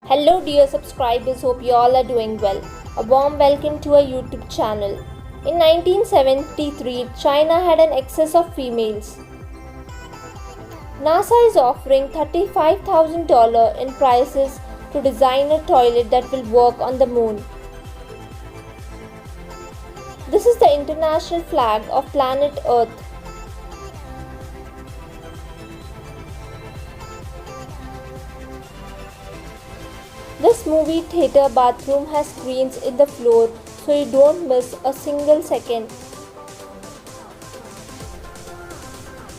Hello dear subscribers, hope you all are doing well. A warm welcome to our YouTube channel. In 1973, China had an excess of females. NASA is offering $35,000 in prizes to design a toilet that will work on the moon. This is the international flag of planet Earth. This movie theatre bathroom has screens in the floor so you don't miss a single second.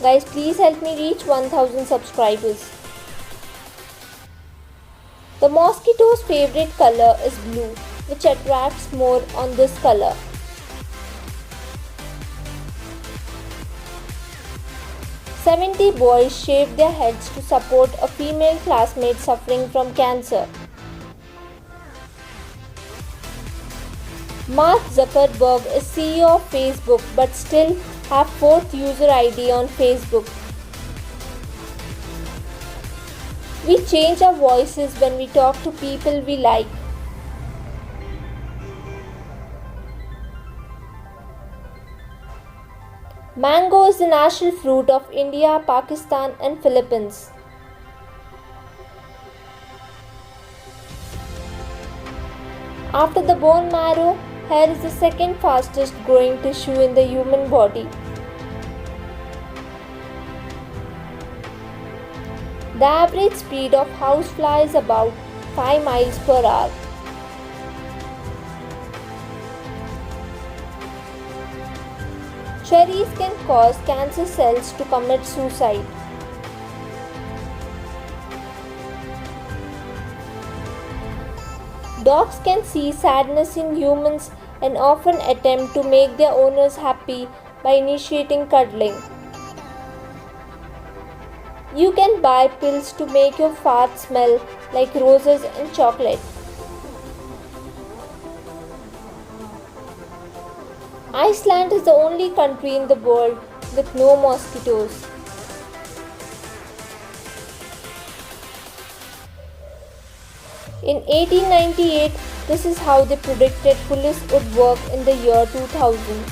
Guys, please help me reach 1000 subscribers. The mosquito's favorite color is blue, which attracts more on this color. "70 boys shave their heads to support a female classmate suffering from cancer." Mark Zuckerberg is CEO of Facebook but still have 4th user ID on Facebook. We change our voices when we talk to people we like. Mango is the national fruit of India, Pakistan and Philippines. After the bone marrow, hair is the second fastest growing tissue in the human body. The average speed of housefly is about 5 miles per hour. Cherries can cause cancer cells to commit suicide. Dogs can see sadness in humans and often attempt to make their owners happy by initiating cuddling. You can buy pills to make your fart smell like roses and chocolate. Iceland is the only country in the world with no mosquitoes. In 1898, this is how they predicted police would work in the year 2000.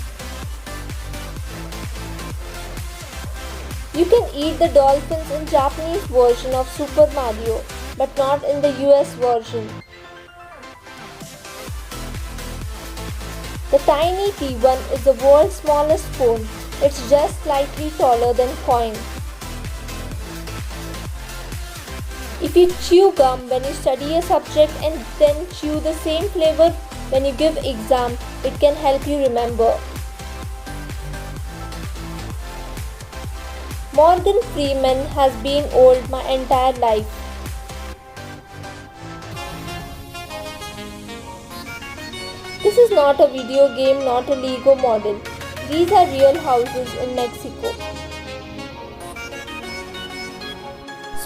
You can eat the dolphins in Japanese version of Super Mario, but not in the US version. The Tiny T1 is the world's smallest phone. It's just slightly taller than coin. If you chew gum when you study a subject and then chew the same flavor when you give exam, it can help you remember. Morgan Freeman has been old my entire life. This is not a video game, not a Lego model. These are real houses in Mexico.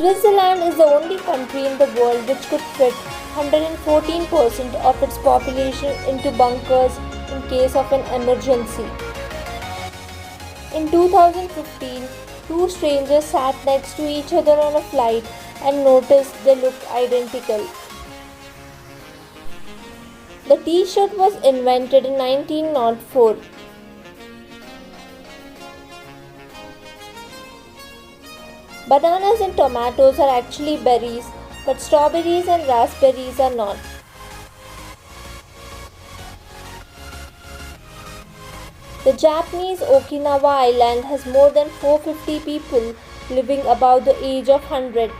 Switzerland is the only country in the world which could fit 114% of its population into bunkers in case of an emergency. In 2015, two strangers sat next to each other on a flight and noticed they looked identical. The T-shirt was invented in 1904. Bananas and tomatoes are actually berries, but strawberries and raspberries are not. The Japanese Okinawa island has more than 450 people living above the age of 100.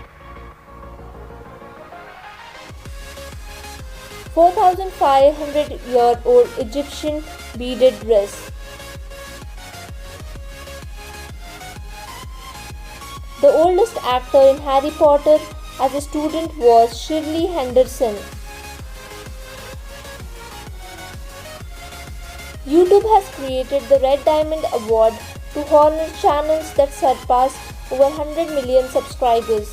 4,500-year-old Egyptian beaded dress. The oldest actor in Harry Potter as a student was Shirley Henderson. YouTube has created the Red Diamond Award to honor channels that surpass over 100 million subscribers.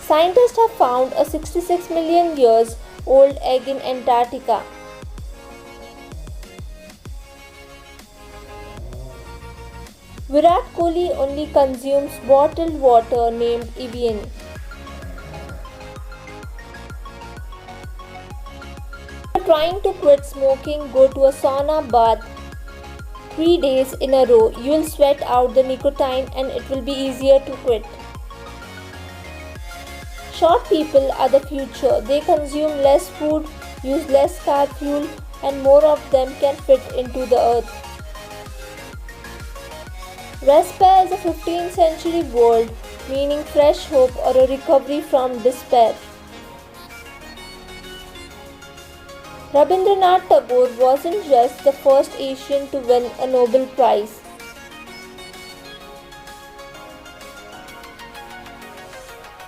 Scientists have found a 66 million years old egg in Antarctica. Virat Kohli only consumes bottled water named Evian. trying to quit smoking, go to a sauna bath 3 days in a row. You will sweat out the nicotine and it will be easier to quit. Short people are the future. They consume less food, use less carb fuel, and more of them can fit into the earth. Respire is a 15th century word meaning fresh hope or a recovery from despair. Rabindranath Tagore wasn't just the first Asian to win a Nobel Prize.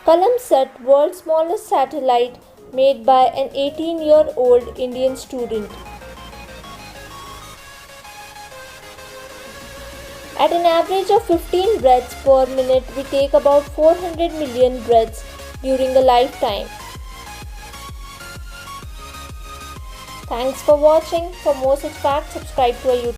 Kalamsat, world's smallest satellite, made by an 18-year-old Indian student. At an average of 15 breaths per minute, we take about 400 million breaths during a lifetime. Thanks for watching. For more such facts, subscribe to our YouTube.